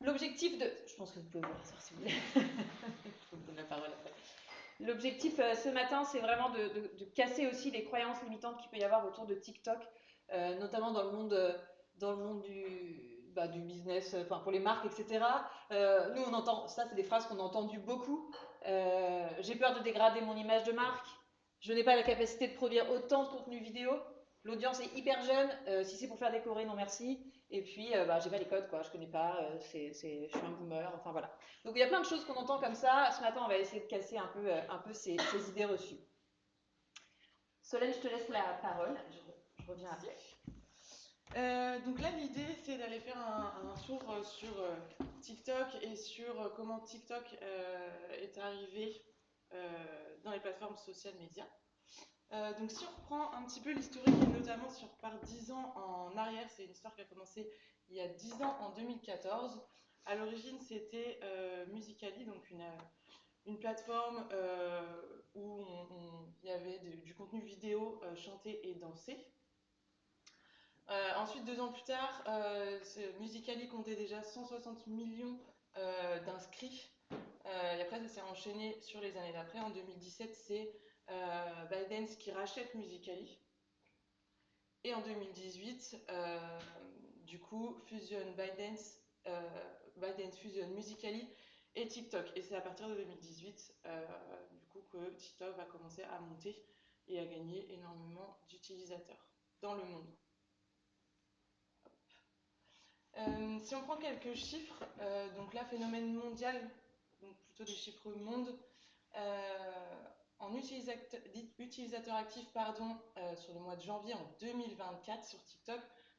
L'objectif de... Je pense que vous pouvez vous rasseoir si vous voulez. Je vous donne la parole après. L'objectif ce matin, c'est vraiment de casser aussi les croyances limitantes qu'il peut y avoir autour de TikTok, notamment dans le monde du business, enfin pour les marques, etc. Nous, on entend, ça, c'est des phrases qu'on a entendues beaucoup. J'ai peur de dégrader mon image de marque. Je n'ai pas la capacité de produire autant de contenu vidéo. L'audience est hyper jeune. Si c'est pour faire décorer, non merci. Et puis, j'ai pas les codes, quoi. Je connais pas. Je suis un boomer. Enfin voilà. Donc il y a plein de choses qu'on entend comme ça. Ce matin, on va essayer de casser un peu ces idées reçues. Solène, je te laisse la parole. Je reviens après. Donc là, l'idée, c'est d'aller faire un tour sur TikTok et sur comment TikTok est arrivé dans les plateformes social médias. Donc si on reprend un petit peu l'historique, et notamment si on repart 10 ans en arrière, c'est une histoire qui a commencé il y a 10 ans en 2014. À l'origine, c'était Musical.ly, donc une plateforme où il y avait du contenu vidéo chanté et dansé. Ensuite, 2 ans plus tard, Musical.ly comptait déjà 160 millions d'inscrits. Et après, ça s'est enchaîné sur les années d'après. En 2017, c'est ByteDance qui rachète Musical.ly. Et en 2018, du coup, ByteDance fusionne Musical.ly et TikTok. Et c'est à partir de 2018, du coup, que TikTok va commencer à monter et à gagner énormément d'utilisateurs dans le monde. Si on prend quelques chiffres, donc là, phénomène mondial, donc plutôt des chiffres monde, en utilisateurs actifs sur le mois de janvier en 2024 sur TikTok,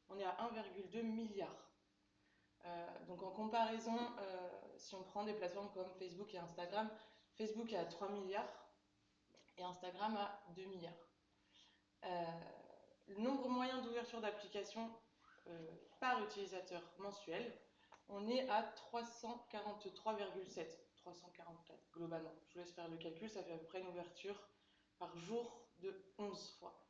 on est à 1,2 milliard. Donc en comparaison, si on prend des plateformes comme Facebook et Instagram, Facebook est à 3 milliards et Instagram à 2 milliards. Le nombre moyen d'ouverture d'applications par utilisateur mensuel, on est à 343,7, 344 globalement. Je vous laisse faire le calcul, ça fait à peu près une ouverture par jour de 11 fois.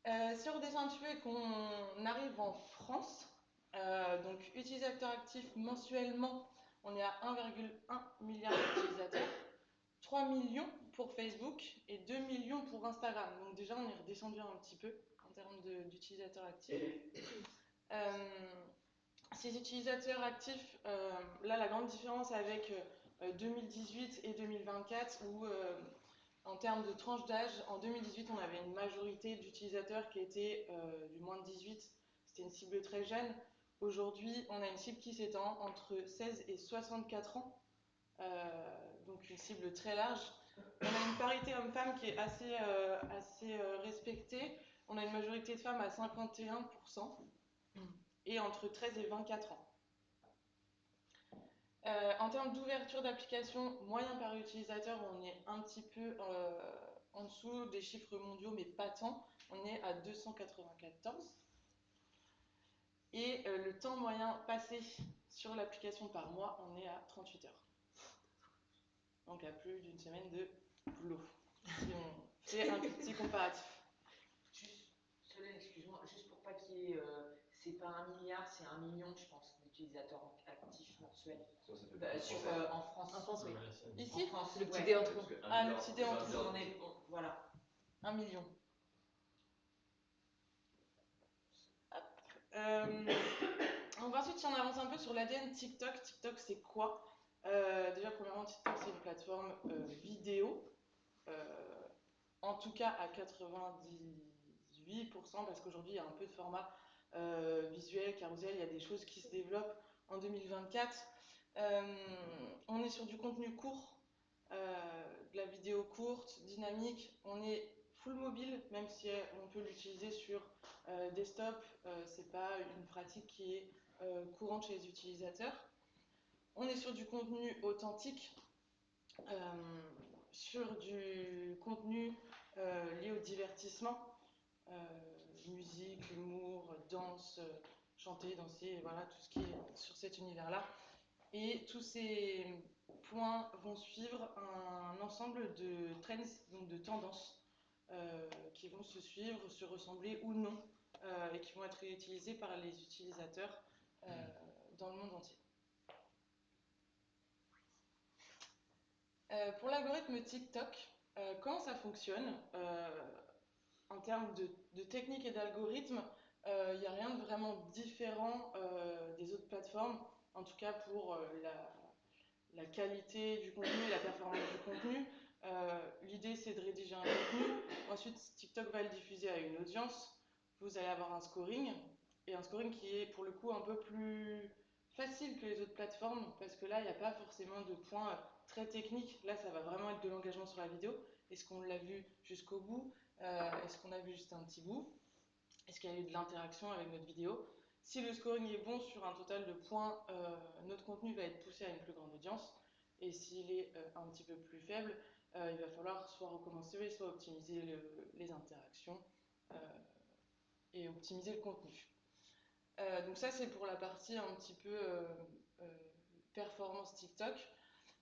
Si on redescend un petit peu et qu'on arrive en France, donc utilisateurs actifs mensuellement, on est à 1,1 milliard d'utilisateurs, 3 millions pour Facebook et 2 millions pour Instagram. Donc déjà, on est redescendu un petit peu en termes d'utilisateurs actifs. Ces utilisateurs actifs, là, la grande différence avec 2018 et 2024, où en termes de tranche d'âge, en 2018, on avait une majorité d'utilisateurs qui étaient du moins de 18. C'était une cible très jeune. Aujourd'hui, on a une cible qui s'étend entre 16 et 64 ans. Donc une cible très large. On a une parité homme-femme qui est assez respectée. On a une majorité de femmes à 51% et entre 13 et 24 ans. En termes d'ouverture d'application, moyen par utilisateur, on est un petit peu en dessous des chiffres mondiaux, mais pas tant. On est à 294. Et le temps moyen passé sur l'application par mois, on est à 38 heures. Donc à plus d'une semaine de boulot. Si on fait un petit comparatif. Juste, Solène, excuse-moi, juste pour pas qu'il y ait. C'est pas 1 milliard, c'est 1 million, je pense, d'utilisateurs actifs mensuels. Ça fait En France. En France, oui. Ici, en France, le petit dé en trop. Ah, le petit dé en trop. Voilà. 1 million. Donc ensuite, si on avance un peu sur l'ADN TikTok, TikTok c'est quoi? Déjà, premièrement, TikTok c'est une plateforme vidéo, en tout cas à 98%, parce qu'aujourd'hui il y a un peu de format visuel, carousel, il y a des choses qui se développent en 2024. On est sur du contenu court, de la vidéo courte, dynamique, on est full mobile, même si on peut l'utiliser sur desktop, c'est pas une pratique qui est courante chez les utilisateurs. On est sur du contenu authentique, sur du contenu lié au divertissement, musique, humour, danse, chanter, danser, voilà, tout ce qui est sur cet univers-là. Et tous ces points vont suivre un ensemble de trends, donc de tendances, qui vont se suivre, se ressembler ou non, et qui vont être utilisés par les utilisateurs dans le monde entier. Pour l'algorithme TikTok, comment ça fonctionne en termes de technique et d'algorithme, il n'y a rien de vraiment différent des autres plateformes, en tout cas pour la qualité du contenu et la performance du contenu. L'idée, c'est de rédiger un contenu. Ensuite, TikTok va le diffuser à une audience. Vous allez avoir un scoring, et un scoring qui est pour le coup un peu plus facile que les autres plateformes, parce que là, il n'y a pas forcément de points très techniques. Là, ça va vraiment être de l'engagement sur la vidéo. Est-ce qu'on l'a vu jusqu'au bout? Est-ce qu'on a vu juste un petit bout? Est-ce qu'il y a eu de l'interaction avec notre vidéo? Si le scoring est bon sur un total de points, notre contenu va être poussé à une plus grande audience. Et s'il est un petit peu plus faible, il va falloir soit recommencer, soit optimiser les interactions et optimiser le contenu. Donc ça, c'est pour la partie un petit peu performance TikTok.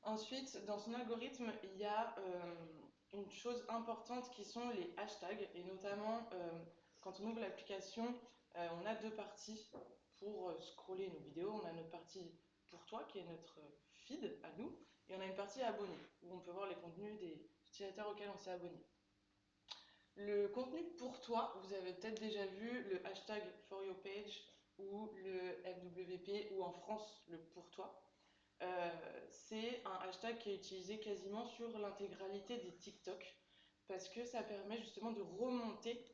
Ensuite, dans son algorithme, il y a une chose importante qui sont les hashtags, et notamment quand on ouvre l'application, on a deux parties pour scroller nos vidéos. On a notre partie pour toi, qui est notre feed à nous, et on a une partie abonnés, où on peut voir les contenus des utilisateurs auxquels on s'est abonné. Le contenu pour toi, vous avez peut-être déjà vu le hashtag for your page ou le FWP, ou en France le pour toi. C'est un hashtag qui est utilisé quasiment sur l'intégralité des TikTok, parce que ça permet justement de remonter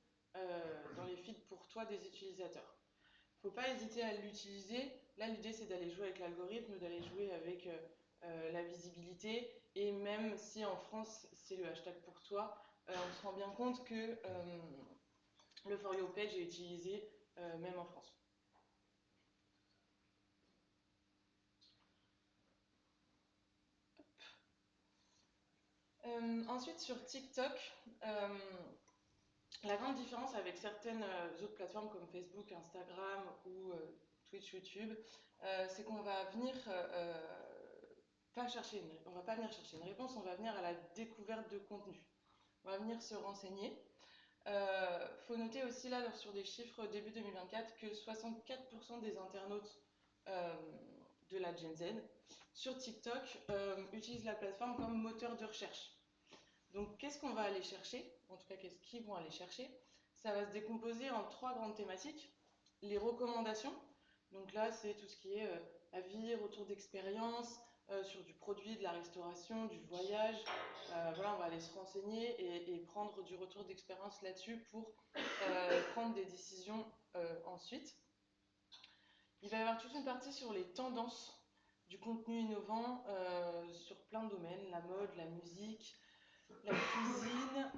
dans les feeds pour toi des utilisateurs. Faut pas hésiter à l'utiliser. Là, l'idée, c'est d'aller jouer avec l'algorithme, d'aller jouer avec la visibilité, et même si en France c'est le hashtag pour toi, on se rend bien compte que le For You page est utilisé même en France. Ensuite, sur TikTok, la grande différence avec certaines autres plateformes comme Facebook, Instagram ou Twitch, YouTube, c'est qu'on va venir on va pas venir chercher une réponse, on va venir à la découverte de contenu. On va venir se renseigner. Faut noter aussi là sur des chiffres début 2024 que 64% des internautes de la Gen Z sur TikTok utilisent la plateforme comme moteur de recherche. Donc qu'est-ce qu'on va aller chercher? En tout cas, qu'est-ce qu'ils vont aller chercher? Ça va se décomposer en trois grandes thématiques. Les recommandations, donc là c'est tout ce qui est avis, retour d'expérience, sur du produit, de la restauration, du voyage. Voilà, on va aller se renseigner et prendre du retour d'expérience là-dessus pour prendre des décisions ensuite. Il va y avoir toute une partie sur les tendances du contenu innovant sur plein de domaines, la mode, la musique, la cuisine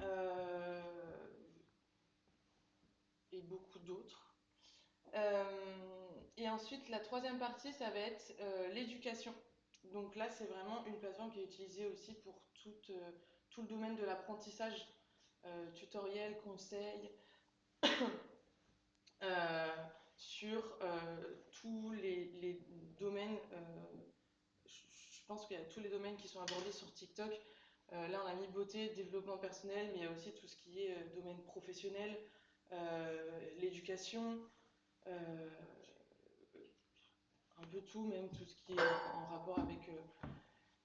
et beaucoup d'autres. Et ensuite, la troisième partie, ça va être l'éducation. Donc là, c'est vraiment une plateforme qui est utilisée aussi pour tout le domaine de l'apprentissage, tutoriel, conseils, sur tous les domaines. Je pense qu'il y a tous les domaines qui sont abordés sur TikTok. Là, on a mis beauté, développement personnel, mais il y a aussi tout ce qui est domaine professionnel, l'éducation, un peu tout, même tout ce qui est en rapport avec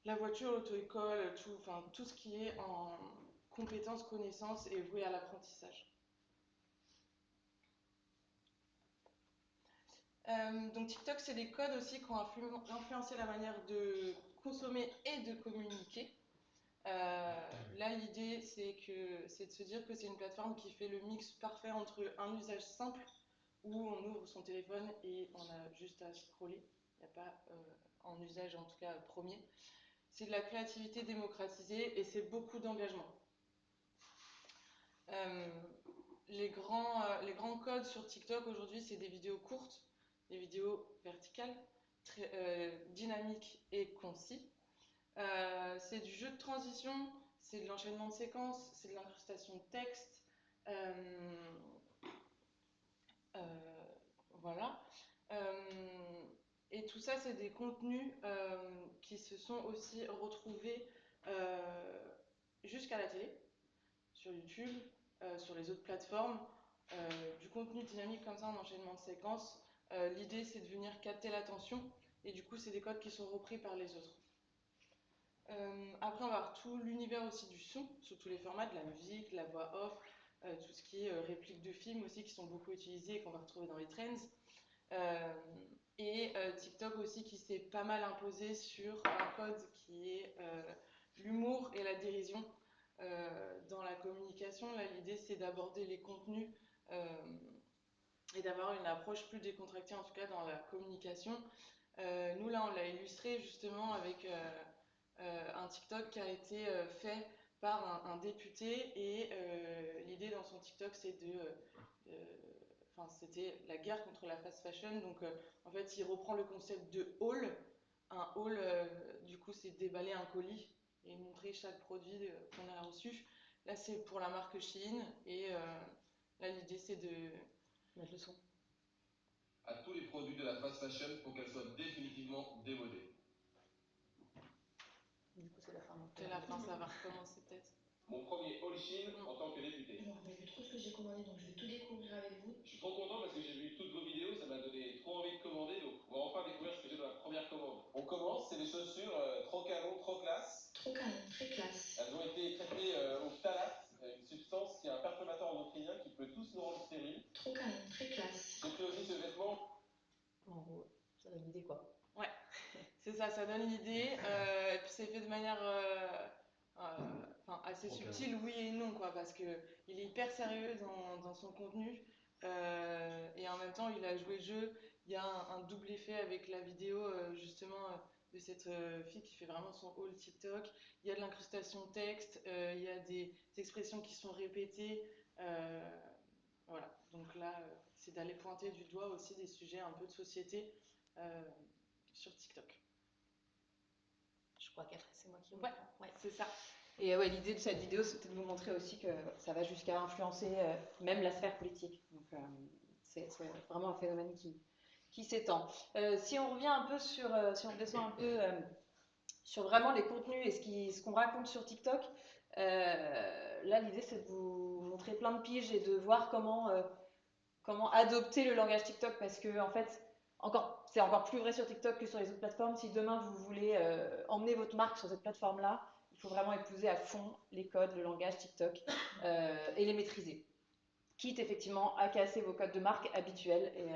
la voiture, l'auto-école, tout ce qui est en compétences, connaissances et voué à l'apprentissage. Donc TikTok, c'est des codes aussi qui ont influencé la manière de consommer et de communiquer. Là, l'idée, c'est de se dire que c'est une plateforme qui fait le mix parfait entre un usage simple, où on ouvre son téléphone et on a juste à scroller. Il n'y a pas en usage, en tout cas premier. C'est de la créativité démocratisée et c'est beaucoup d'engagement. Les grands codes sur TikTok aujourd'hui, c'est des vidéos courtes, des vidéos verticales, très dynamiques et concis. C'est du jeu de transition, c'est de l'enchaînement de séquences, c'est de l'incrustation de texte. Voilà. Et tout ça, c'est des contenus qui se sont aussi retrouvés jusqu'à la télé, sur YouTube, sur les autres plateformes. du contenu dynamique comme ça en enchaînement de séquences, l'idée c'est de venir capter l'attention et du coup c'est des codes qui sont repris par les autres. Après on va avoir tout l'univers aussi du son, sous tous les formats, de la musique, la voix off, tout ce qui est répliques de films aussi qui sont beaucoup utilisées et qu'on va retrouver dans les trends. Et TikTok aussi qui s'est pas mal imposé sur un code qui est l'humour et la dérision dans la communication. Là, l'idée c'est d'aborder les contenus et d'avoir une approche plus décontractée, en tout cas dans la communication. Nous, là, on l'a illustré justement avec un TikTok qui a été fait par un député et l'idée dans son TikTok c'est enfin, c'était la guerre contre la fast fashion. Donc, en fait, il reprend le concept de haul. Un haul, du coup, c'est déballer un colis et montrer chaque produit qu'on a reçu. Là, c'est pour la marque Shein. Et là, l'idée, c'est de mettre le son. À tous les produits de la fast fashion pour qu'elle soit définitivement démodée. Du coup, c'est la fin. C'est la fin, ça va recommencer peut-être. Mon premier haul Shein en tant que député. Alors, j'ai vu trop ce que j'ai commandé, donc je vais tout découvrir avec vous. Je suis trop content parce que j'ai vu toutes vos vidéos, ça m'a donné trop envie de commander, donc on va enfin découvrir ce que j'ai dans la première commande. On commence, c'est des chaussures trop canon, trop classe. Trop canon, très classe. Elles ont été traitées au phtalate, une substance qui est un perturbateur endocrinien qui peut tous nous rendre stériles. Trop canon, très classe. J'ai pris aussi ce vêtement. En gros, ça donne une idée quoi. Ouais, c'est ça, ça donne une idée. Et puis c'est fait de manière assez subtile, oui et non, quoi, parce qu'il est hyper sérieux dans son contenu. Et en même temps, il a joué le jeu. Il y a un double effet avec la vidéo, justement, de cette fille qui fait vraiment son haul TikTok. Il y a de l'incrustation texte, il y a des expressions qui sont répétées. Voilà, donc là, c'est d'aller pointer du doigt aussi des sujets un peu de société sur TikTok. Je crois qu'après, c'est moi qui Ouais, c'est ça. Et ouais, l'idée de cette vidéo, c'était de vous montrer aussi que ça va jusqu'à influencer même la sphère politique. Donc, c'est vraiment un phénomène qui s'étend. Si on revient un peu si on descend un peu sur vraiment les contenus et ce qu'on raconte sur TikTok, là, l'idée, c'est de vous montrer plein de piges et de voir comment adopter le langage TikTok parce que, en fait, c'est encore plus vrai sur TikTok que sur les autres plateformes. Si demain, vous voulez emmener votre marque sur cette plateforme-là, il faut vraiment épouser à fond les codes, le langage TikTok et les maîtriser. Quitte effectivement à casser vos codes de marque habituels. Et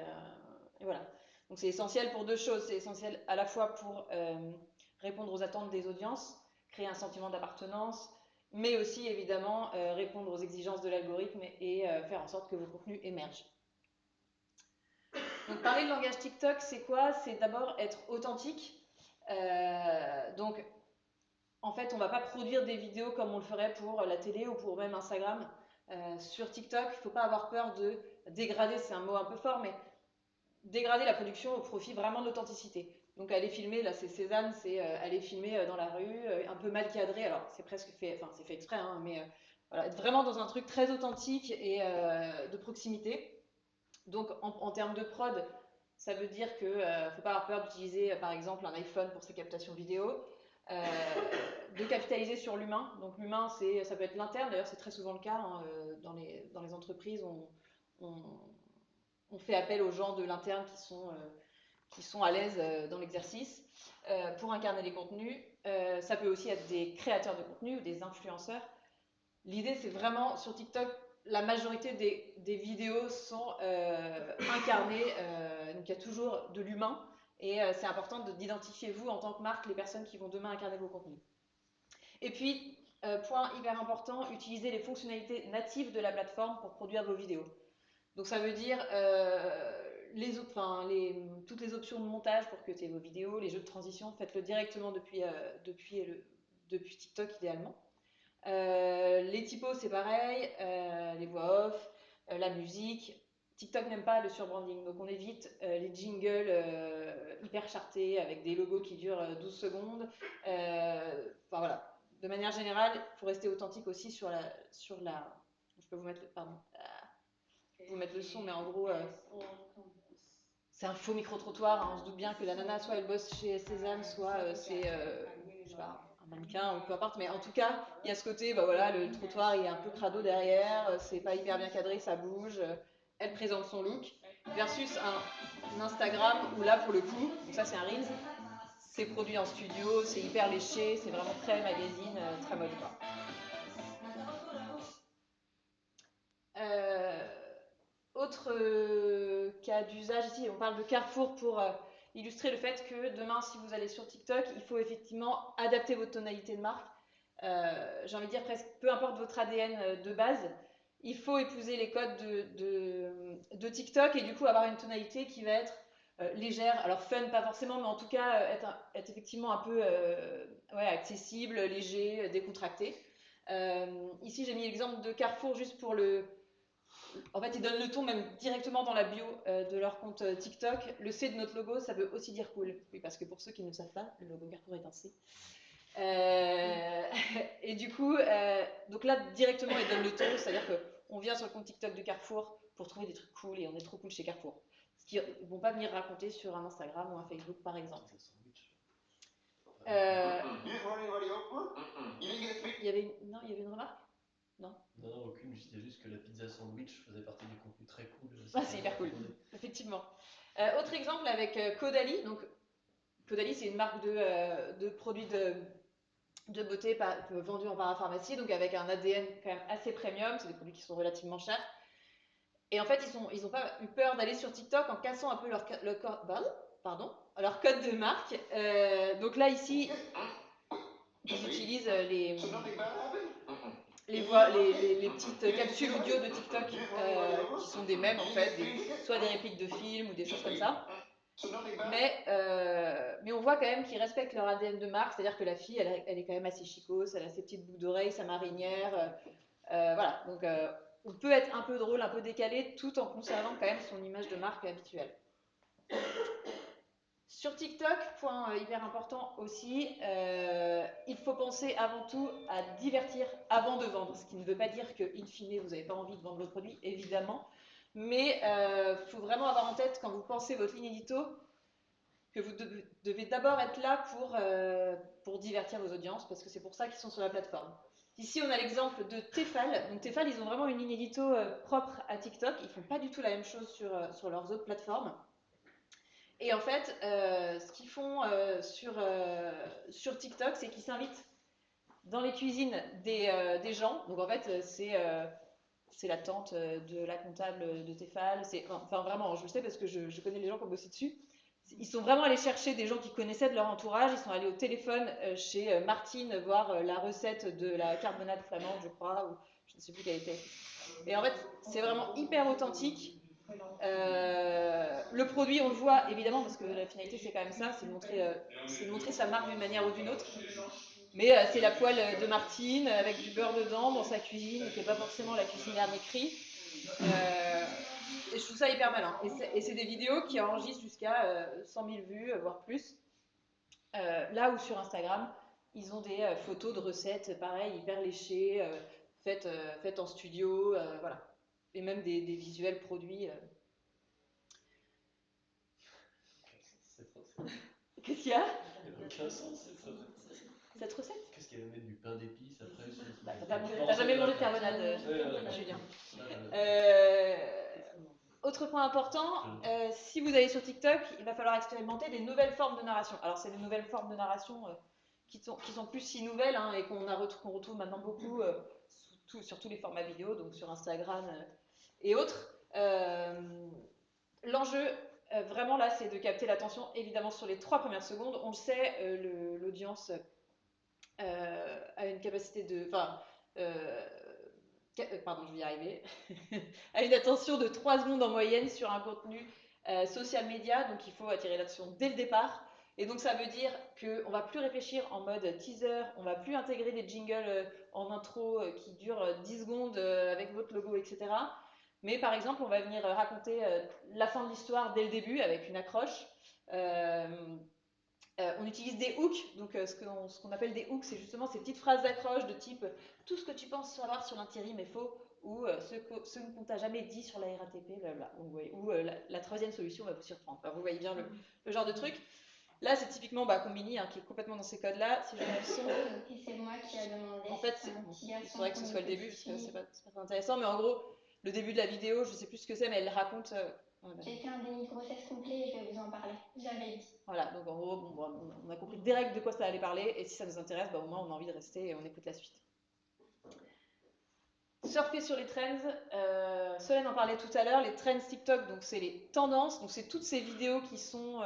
voilà. Donc c'est essentiel pour deux choses. C'est essentiel à la fois pour répondre aux attentes des audiences, créer un sentiment d'appartenance, mais aussi évidemment répondre aux exigences de l'algorithme et faire en sorte que vos contenus émergent. Donc parler de langage TikTok, c'est quoi? C'est d'abord être authentique. Donc en fait, on ne va pas produire des vidéos comme on le ferait pour la télé ou pour même Instagram. Sur TikTok, il ne faut pas avoir peur de dégrader, c'est un mot un peu fort, mais dégrader la production au profit vraiment de l'authenticité. Donc aller filmer, là c'est Cézanne, c'est aller filmer dans la rue, un peu mal cadré, alors c'est presque fait, enfin c'est fait exprès, hein, mais voilà, être vraiment dans un truc très authentique et de proximité. Donc en termes de prod, ça veut dire qu'il ne faut pas avoir peur d'utiliser par exemple un iPhone pour ses captations vidéo. De capitaliser sur l'humain. Donc l'humain, ça peut être l'interne, d'ailleurs c'est très souvent le cas hein, dans les entreprises, on fait appel aux gens de l'interne qui sont à l'aise dans l'exercice pour incarner les contenus. Ça peut aussi être des créateurs de contenu ou des influenceurs. L'idée c'est vraiment, sur TikTok, la majorité des vidéos sont incarnées, donc il y a toujours de l'humain. Et c'est important d'identifier vous en tant que marque les personnes qui vont demain incarner vos contenus. Et puis, point hyper important, utilisez les fonctionnalités natives de la plateforme pour produire vos vidéos. Donc ça veut dire toutes les options de montage pour cutter vos vidéos, les jeux de transition, faites-le directement depuis TikTok idéalement. Les typos c'est pareil, les voix off, la musique. TikTok n'aime pas le surbranding, donc on évite les jingles hyper chartés avec des logos qui durent 12 secondes. Enfin voilà, de manière générale, il faut rester authentique aussi sur la. Je peux vous mettre le son, mais en gros, c'est un faux micro-trottoir. Hein, on se doute bien que la nana, soit elle bosse chez Cézanne, soit c'est je sais pas, mannequin ou peu importe, mais en tout cas, il y a ce côté, bah voilà, le trottoir il est un peu crado derrière, c'est pas hyper bien cadré, ça bouge, elle présente son look, versus un Instagram où là pour le coup, donc ça c'est un Reels, c'est produit en studio, c'est hyper léché, c'est vraiment très magazine, très mode quoi. Autre cas d'usage ici, on parle de Carrefour pour illustrer le fait que demain, si vous allez sur TikTok, il faut effectivement adapter votre tonalité de marque. J'ai envie de dire presque peu importe votre ADN de base, il faut épouser les codes de TikTok et du coup avoir une tonalité qui va être légère, alors fun pas forcément, mais en tout cas être effectivement un peu ouais, accessible, léger, décontracté. Ici j'ai mis l'exemple de Carrefour juste pour le... En fait, ils donnent le ton même directement dans la bio de leur compte TikTok. Le C de notre logo, ça veut aussi dire cool. Oui, parce que pour ceux qui ne le savent pas, le logo Carrefour est un C. Et du coup, donc là, directement, ils donnent le ton. C'est-à-dire qu'on vient sur le compte TikTok de Carrefour pour trouver des trucs cool et on est trop cool chez Carrefour. Ce qu'ils ne vont pas venir raconter sur un Instagram ou un Facebook, par exemple. Il y avait une remarque? Non, aucune. Je disais juste que la pizza sandwich faisait partie des contenus très cool. Ah, c'est hyper cool, effectivement. Autre exemple avec Caudalie. Donc, Caudalie, c'est une marque de produits de beauté vendus en parapharmacie, donc avec un ADN quand même assez premium. C'est des produits qui sont relativement chers. Et en fait, ils n'ont pas eu peur d'aller sur TikTok en cassant un peu leur code de marque. Donc là, ici, ils utilisent les petites capsules audio de TikTok qui sont des mèmes en fait, soit des répliques de films ou des choses comme ça. Mais on voit quand même qu'ils respectent leur ADN de marque, c'est-à-dire que la fille, elle est quand même assez chicose, elle a ses petites boucles d'oreilles, sa marinière, voilà. Donc on peut être un peu drôle, un peu décalé, tout en conservant quand même son image de marque habituelle. Sur TikTok, point hyper important aussi, il faut penser avant tout à divertir avant de vendre, ce qui ne veut pas dire que, in fine, vous n'avez pas envie de vendre votre produit, évidemment, mais il faut vraiment avoir en tête, quand vous pensez votre ligne édito, que vous devez d'abord être là pour divertir vos audiences, parce que c'est pour ça qu'ils sont sur la plateforme. Ici, on a l'exemple de Tefal. Donc Tefal, ils ont vraiment une ligne édito propre à TikTok, ils ne font pas du tout la même chose sur leurs autres plateformes. Et en fait, ce qu'ils font sur TikTok, c'est qu'ils s'invitent dans les cuisines des gens. Donc en fait, c'est la tante de la comptable de Tefal. Enfin vraiment, je le sais parce que je connais les gens qui ont bossé dessus. Ils sont vraiment allés chercher des gens qui connaissaient de leur entourage. Ils sont allés au téléphone chez Martine voir la recette de la carbonade flamande, je crois, ou je ne sais plus quelle était. Et en fait, c'est vraiment hyper authentique. Le produit, on le voit évidemment parce que la finalité c'est quand même ça, c'est de montrer sa marque d'une manière ou d'une autre. Mais c'est la poêle de Martine avec du beurre dedans dans sa cuisine, qui n'est pas forcément la cuisinière Nécri. Et je trouve ça hyper malin. Et c'est des vidéos qui enregistrent jusqu'à 100 000 vues, voire plus. Là où sur Instagram, ils ont des photos de recettes, pareil, hyper léchées, faites en studio, voilà. Et même des visuels produits. Qu'est-ce qu'il y a? Il n'y a aucun sens cette recette. Qu'est-ce qu'il y avait mettre du pain d'épices après Bah, t'as jamais mangé de carbonade, Julien. Autre point important, si vous allez sur TikTok, il va falloir expérimenter des nouvelles formes de narration. Alors c'est des nouvelles formes de narration qui sont plus si nouvelles hein, et qu'on retrouve maintenant beaucoup sur tous les formats vidéo, donc sur Instagram et autres. L'enjeu, vraiment là, c'est de capter l'attention évidemment sur les 3 premières secondes. On le sait, l'audience a une capacité de... pardon, je vais y arriver, à une attention de 3 secondes en moyenne sur un contenu social media, donc il faut attirer l'attention dès le départ. Et donc ça veut dire qu'on ne va plus réfléchir en mode teaser, on ne va plus intégrer des jingles en intro qui durent 10 secondes avec votre logo, etc. Mais par exemple, on va venir raconter la fin de l'histoire dès le début avec une accroche. On utilise des hooks, donc ce qu'on appelle des hooks, c'est justement ces petites phrases d'accroche de type « tout ce que tu penses savoir sur l'intérim est faux » ou ce qu'on t'a jamais dit sur la RATP, blablabla. Ou la 3e solution va vous surprendre. Alors, vous voyez bien le genre de truc. Là, c'est typiquement Combini qui est complètement dans ces codes-là. Si je mets le son, Et c'est moi qui a demandé. en fait, il faudrait que ce soit le début parce que c'est pas très intéressant. Mais en gros, le début de la vidéo, je sais plus ce que c'est, mais elle raconte. J'ai fait un déni de grossesse complet et je vais vous en parler. J'avais dit. Voilà, donc en gros, on a compris direct de quoi ça allait parler. Et si ça nous intéresse, au moins on a envie de rester et on écoute la suite. Surfer sur les trends, Solène en parlait tout à l'heure, les trends TikTok, donc c'est les tendances, donc c'est toutes ces vidéos qui sont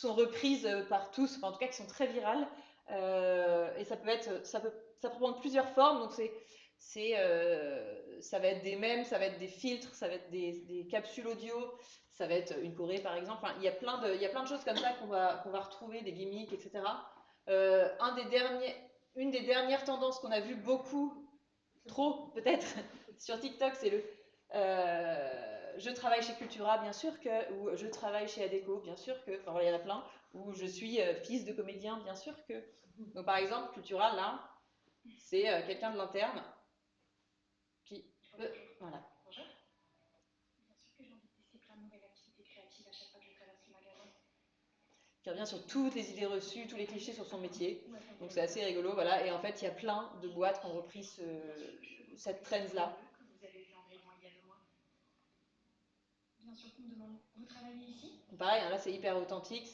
reprises par tous, enfin en tout cas qui sont très virales, et ça peut prendre plusieurs formes, donc ça va être des mèmes, ça va être des filtres, ça va être des capsules audio, ça va être une choré par exemple, enfin, il y a plein de choses comme ça qu'on va retrouver, des gimmicks, etc. Une des dernières tendances qu'on a vu beaucoup, trop peut-être, sur TikTok, c'est le je travaille chez Cultura, bien sûr que, ou je travaille chez Adecco, bien sûr que, enfin voilà, il y en a plein, ou je suis fils de comédien, bien sûr que. Donc par exemple, Cultura, là, c'est quelqu'un de l'interne qui peut, voilà. Bonjour. Bien sûr que j'ai envie de tester plein de nouvelles activités créatives à chaque fois que je traverse le magasin. Qui revient sur toutes les idées reçues, tous les clichés sur son métier. Donc c'est assez rigolo, voilà. Et en fait, il y a plein de boîtes qui ont repris cette trend-là. Bien sûr qu'on me demande, vous travaillez ici? Pareil, là c'est hyper authentique,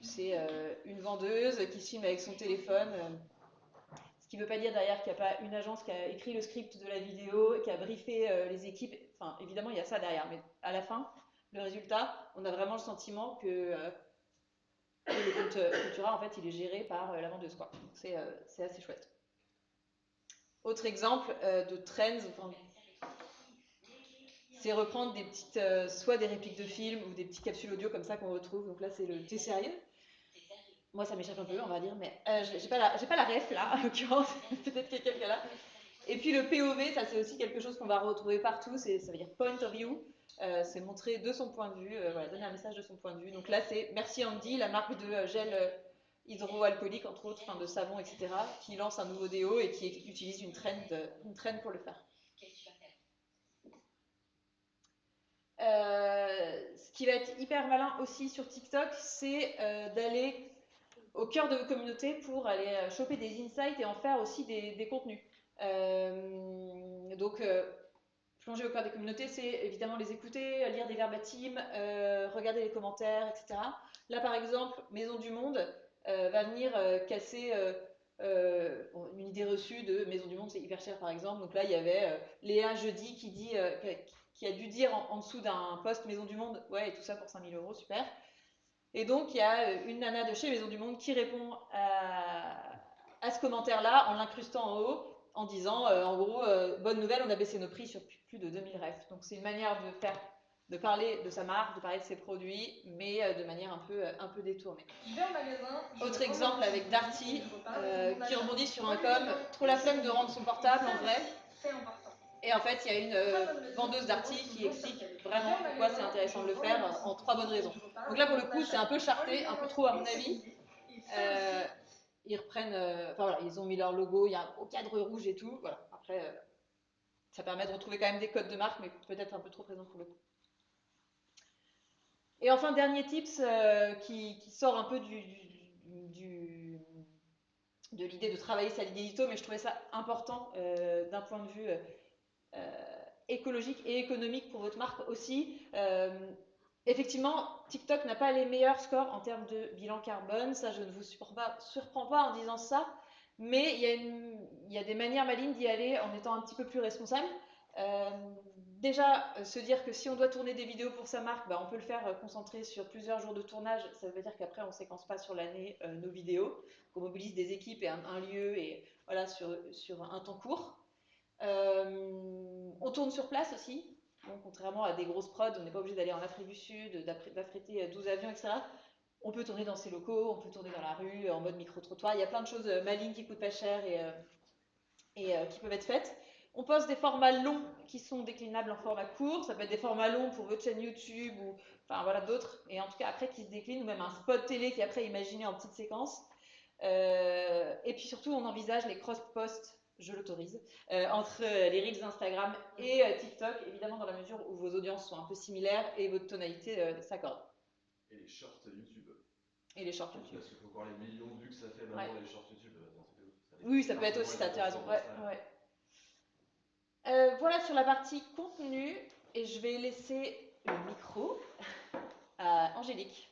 c'est une vendeuse qui se filme avec son téléphone. Ce qui ne veut pas dire derrière qu'il n'y a pas une agence qui a écrit le script de la vidéo, qui a briefé les équipes. Enfin, évidemment, il y a ça derrière. Mais à la fin, le résultat, on a vraiment le sentiment que le compte Cultura, en fait, il est géré par la vendeuse, quoi. Donc c'est assez chouette. Autre exemple de trends, c'est reprendre des petites, soit des répliques de films ou des petites capsules audio comme ça qu'on retrouve. Donc là, c'est le T'es sérieux? Moi, ça m'échappe un peu, on va dire, mais j'ai pas la ref là, en l'occurrence. Peut-être qu'il y a quelqu'un là. Et puis le POV, ça c'est aussi quelque chose qu'on va retrouver partout. Ça veut dire point of view. C'est montrer de son point de vue, voilà, donner un message de son point de vue. Donc là, c'est Merci Andy, la marque de gel hydroalcoolique, entre autres, enfin, de savon, etc., qui lance un nouveau déo et qui utilise une trend pour le faire. Ce qui va être hyper malin aussi sur TikTok, c'est d'aller au cœur de vos communautés pour aller choper des insights et en faire aussi des contenus. Donc, plonger au cœur des communautés, c'est évidemment les écouter, lire des verbatims, regarder les commentaires, etc. Là, par exemple, Maison du Monde va venir casser une idée reçue de Maison du Monde, c'est hyper cher, par exemple. Donc là, il y avait Léa Jeudi qui a dû dire en dessous d'un post Maison du Monde, ouais, et tout ça pour 5 000 €, super. Et donc, il y a une nana de chez Maison du Monde qui répond à ce commentaire-là en l'incrustant en haut, en disant, en gros, bonne nouvelle, on a baissé nos prix sur plus de 2000 refs. Donc, c'est une manière de parler de sa marque, de parler de ses produits, mais de manière un peu détournée. Je vais au magasin. Autre exemple avec Darty, qui rebondit sur un com, trop la flemme de rendre son portable en vrai. C'est important. Et en fait, il y a une vendeuse Darty qui explique vraiment pourquoi c'est intéressant de le faire en 3 bonnes raisons. Donc là, pour le coup, c'est un peu charté, un peu trop à mon avis. Ils reprennent, enfin voilà, ils ont mis leur logo, il y a un gros cadre rouge et tout. Voilà. Après, ça permet de retrouver quand même des codes de marque, mais peut-être un peu trop présent pour le coup. Et enfin, dernier tips qui sort un peu de l'idée de travailler sa ligne édito, mais je trouvais ça important d'un point de vue écologique et économique pour votre marque aussi. Effectivement, TikTok n'a pas les meilleurs scores en termes de bilan carbone, ça je ne vous surprends pas en disant ça, mais il y a des manières malignes d'y aller en étant un petit peu plus responsable. Déjà, se dire que si on doit tourner des vidéos pour sa marque, on peut le faire concentré sur plusieurs jours de tournage, ça veut dire qu'après on ne séquence pas sur l'année nos vidéos, qu'on mobilise des équipes et un lieu et voilà, sur un temps court. On tourne sur place aussi, donc contrairement à des grosses prods, on n'est pas obligé d'aller en Afrique du Sud, d'affréter 12 avions, etc. On peut tourner dans ses locaux, on peut tourner dans la rue, en mode micro-trottoir. Il y a plein de choses malignes qui coûtent pas cher et qui peuvent être faites. On poste des formats longs qui sont déclinables en format court. Ça peut être des formats longs pour votre chaîne YouTube ou enfin voilà d'autres. Et en tout cas après qui se déclinent ou même un spot télé qui est après imaginé en petites séquences. Et puis surtout on envisage les cross-posts, je l'autorise, entre les Reels Instagram et TikTok, évidemment dans la mesure où vos audiences sont un peu similaires et votre tonalité s'accorde. Et les shorts YouTube. Et les shorts YouTube. Parce qu'il faut voir les millions de vues que ça fait maintenant, Ouais. les shorts YouTube. Non, c'est ouf. Oui, ça peut être aussi, t'as raison. Ouais, ouais. Voilà sur la partie contenu, et je vais laisser le micro à Angélique.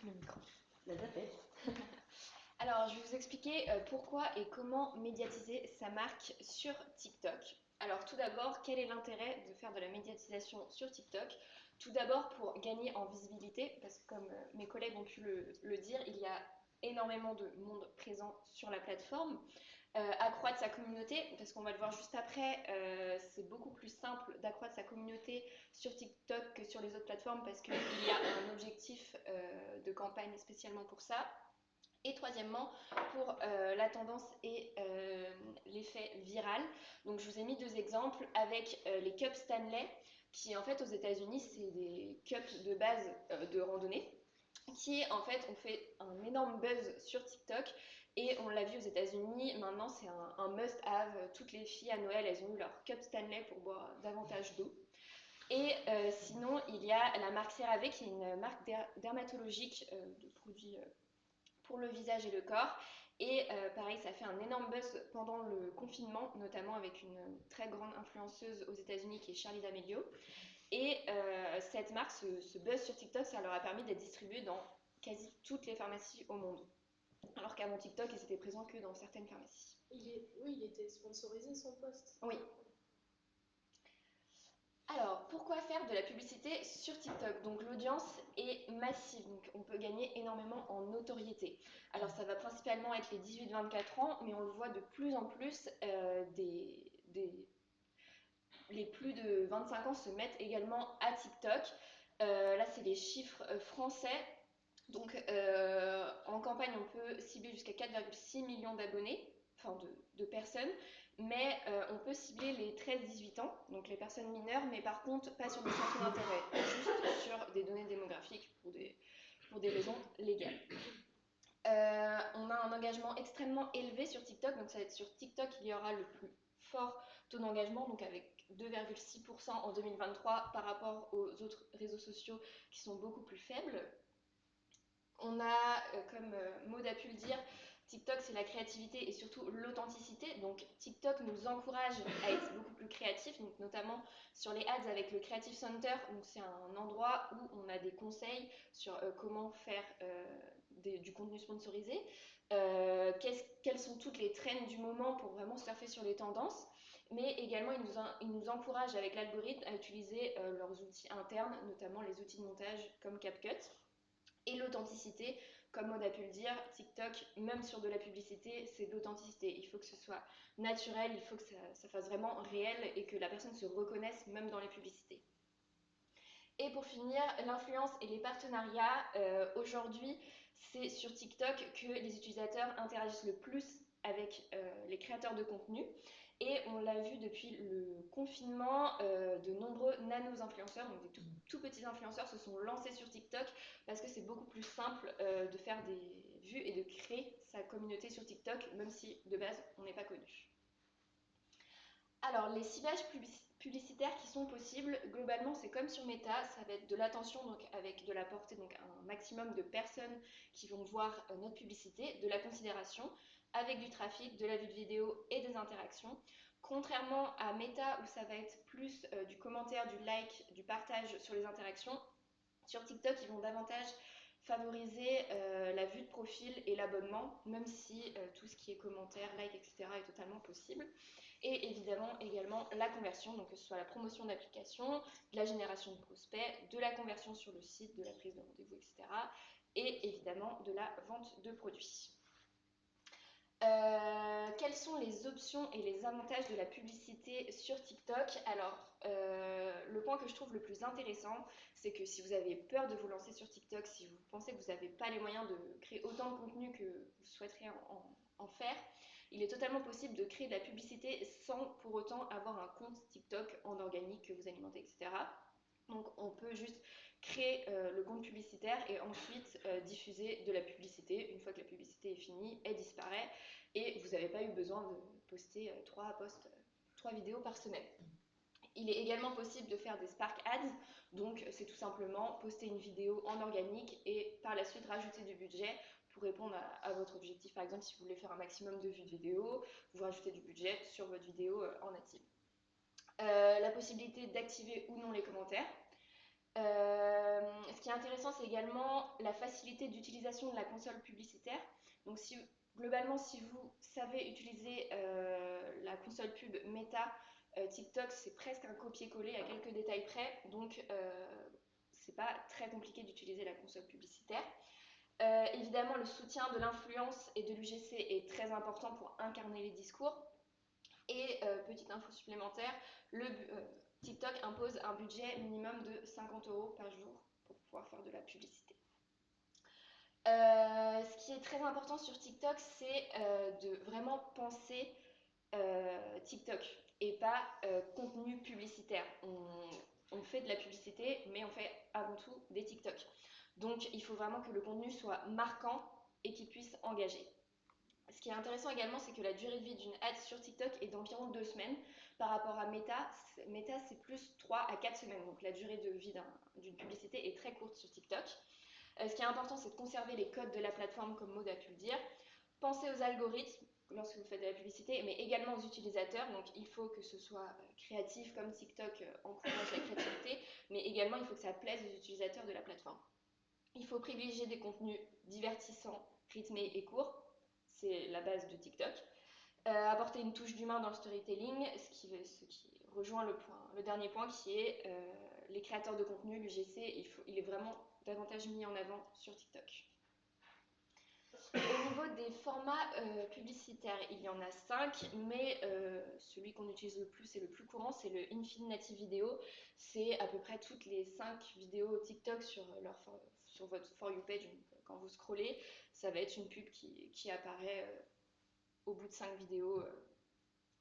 Le micro. La zapette. Alors, je vais vous expliquer pourquoi et comment médiatiser sa marque sur TikTok. Alors, tout d'abord, quel est l'intérêt de faire de la médiatisation sur TikTok? Tout d'abord, pour gagner en visibilité, parce que comme mes collègues ont pu le dire, il y a énormément de monde présent sur la plateforme. Accroître sa communauté, parce qu'on va le voir juste après, c'est beaucoup plus simple d'accroître sa communauté sur TikTok que sur les autres plateformes, parce qu'il y a un objectif de campagne spécialement pour ça. Et troisièmement, pour la tendance et l'effet viral. Donc je vous ai mis deux exemples avec les cups Stanley, qui en fait aux États-Unis c'est des cups de base de randonnée, qui en fait ont fait un énorme buzz sur TikTok. Et on l'a vu aux États-Unis, maintenant c'est un must-have. Toutes les filles à Noël, elles ont eu leur cup Stanley pour boire davantage d'eau. Et sinon, il y a la marque CeraVe, qui est une marque dermatologique de produits pour le visage et le corps. Et pareil, ça fait un énorme buzz pendant le confinement, notamment avec une très grande influenceuse aux États-Unis qui est Charli D'Amelio. Et cette marque, ce buzz sur TikTok, ça leur a permis d'être distribué dans quasi toutes les pharmacies au monde. Alors qu'avant TikTok, ils étaient présents que dans certaines pharmacies. Oui, il était sponsorisé son poste. Oui. Alors, pourquoi faire de la publicité sur TikTok? Donc l'audience est massive, donc on peut gagner énormément en notoriété. Alors ça va principalement être les 18-24 ans, mais on le voit de plus en plus, les plus de 25 ans se mettent également à TikTok. Là c'est les chiffres français. Donc en campagne on peut cibler jusqu'à 4,6 millions d'abonnés, enfin de personnes. Mais on peut cibler les 13-18 ans, donc les personnes mineures, mais par contre pas sur des centres d'intérêt, juste sur des données démographiques pour des raisons légales. On a un engagement extrêmement élevé sur TikTok, donc ça va être sur TikTok qu'il y aura le plus fort taux d'engagement, donc avec 2,6% en 2023 par rapport aux autres réseaux sociaux qui sont beaucoup plus faibles. On a, comme Maud a pu le dire, TikTok, c'est la créativité et surtout l'authenticité. Donc TikTok nous encourage à être beaucoup plus créatifs, donc notamment sur les ads avec le Creative Center. Donc c'est un endroit où on a des conseils sur comment faire du contenu sponsorisé. Quelles sont toutes les trends du moment pour vraiment surfer sur les tendances. Mais également, ils nous encouragent avec l'algorithme à utiliser leurs outils internes, notamment les outils de montage comme CapCut. Et l'authenticité, comme Maud a pu le dire, TikTok, même sur de la publicité, c'est de l'authenticité. Il faut que ce soit naturel, il faut que ça fasse vraiment réel et que la personne se reconnaisse même dans les publicités. Et pour finir, l'influence et les partenariats. Aujourd'hui, c'est sur TikTok que les utilisateurs interagissent le plus avec les créateurs de contenu. Et on l'a vu depuis le confinement, de nombreux nanos-influenceurs, donc des tout petits influenceurs, se sont lancés sur TikTok parce que c'est beaucoup plus simple de faire des vues et de créer sa communauté sur TikTok, même si de base on n'est pas connu. Alors, les ciblages publicitaires qui sont possibles, globalement c'est comme sur Meta, ça va être de l'attention, donc avec de la portée, donc un maximum de personnes qui vont voir notre publicité, de la considération, avec du trafic, de la vue de vidéo et des interactions. Contrairement à Meta où ça va être plus du commentaire, du like, du partage sur les interactions, sur TikTok ils vont davantage favoriser la vue de profil et l'abonnement, même si tout ce qui est commentaire, like, etc. est totalement possible. Et évidemment également la conversion, donc que ce soit la promotion d'applications, de la génération de prospects, de la conversion sur le site, de la prise de rendez-vous, etc. Et évidemment de la vente de produits. Quelles sont les options et les avantages de la publicité sur TikTok? Alors, le point que je trouve le plus intéressant, c'est que si vous avez peur de vous lancer sur TikTok, si vous pensez que vous n'avez pas les moyens de créer autant de contenu que vous souhaiteriez en faire, il est totalement possible de créer de la publicité sans pour autant avoir un compte TikTok en organique que vous alimentez, etc. Donc on peut juste créer le compte publicitaire et ensuite diffuser de la publicité. Une fois que la publicité est finie, elle disparaît et vous n'avez pas eu besoin de poster 3 vidéos par semaine. Il est également possible de faire des Spark Ads, donc c'est tout simplement poster une vidéo en organique et par la suite rajouter du budget pour répondre à votre objectif. Par exemple, si vous voulez faire un maximum de vues de vidéo, vous rajoutez du budget sur votre vidéo en native. La possibilité d'activer ou non les commentaires. Ce qui est intéressant, c'est également la facilité d'utilisation de la console publicitaire. Donc globalement, si vous savez utiliser la console pub Meta, TikTok, c'est presque un copier-coller à quelques détails près, donc c'est pas très compliqué d'utiliser la console publicitaire. Évidemment, le soutien de l'influence et de l'UGC est très important pour incarner les discours. Et petite info supplémentaire, TikTok impose un budget minimum de 50 € par jour pour pouvoir faire de la publicité. Ce qui est très important sur TikTok, c'est de vraiment penser TikTok et pas contenu publicitaire. On fait de la publicité, mais on fait avant tout des TikTok. Donc il faut vraiment que le contenu soit marquant et qu'il puisse engager. Ce qui est intéressant également, c'est que la durée de vie d'une ad sur TikTok est d'environ 2 semaines. Par rapport à Meta, c'est plus 3 à 4 semaines. Donc la durée de vie d'une publicité est très courte sur TikTok. Ce qui est important, c'est de conserver les codes de la plateforme, comme Maud a pu le dire. Pensez aux algorithmes lorsque vous faites de la publicité, mais également aux utilisateurs. Donc il faut que ce soit créatif, comme TikTok encourage la créativité, mais également il faut que ça plaise aux utilisateurs de la plateforme. Il faut privilégier des contenus divertissants, rythmés et courts. C'est la base de TikTok. Apporter une touche d'humain dans le storytelling, ce qui rejoint le dernier point qui est les créateurs de contenu, l'UGC, il est vraiment davantage mis en avant sur TikTok. Au niveau des formats publicitaires, il y en a 5, mais celui qu'on utilise le plus et le plus courant, c'est le Infin Native Video. C'est à peu près toutes les 5 vidéos TikTok sur votre For You page. Quand vous scrollez, ça va être une pub qui apparaît au bout de 5 vidéos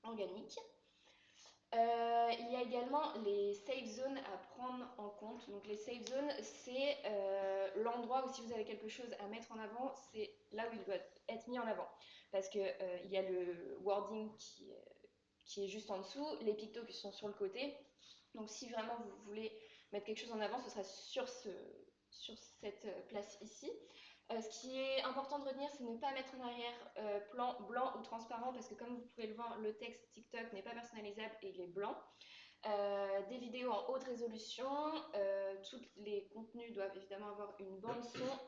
organiques. Il y a également les safe zones à prendre en compte. Donc les safe zones, c'est l'endroit où si vous avez quelque chose à mettre en avant, c'est là où il doit être mis en avant. Parce qu'il y a le wording qui est juste en dessous, les pictos qui sont sur le côté. Donc si vraiment vous voulez mettre quelque chose en avant, ce sera sur cette place ici. Ce qui est important de retenir, c'est ne pas mettre en arrière-plan blanc ou transparent parce que comme vous pouvez le voir, le texte TikTok n'est pas personnalisable et il est blanc. Des vidéos en haute résolution, tous les contenus doivent évidemment avoir une bande son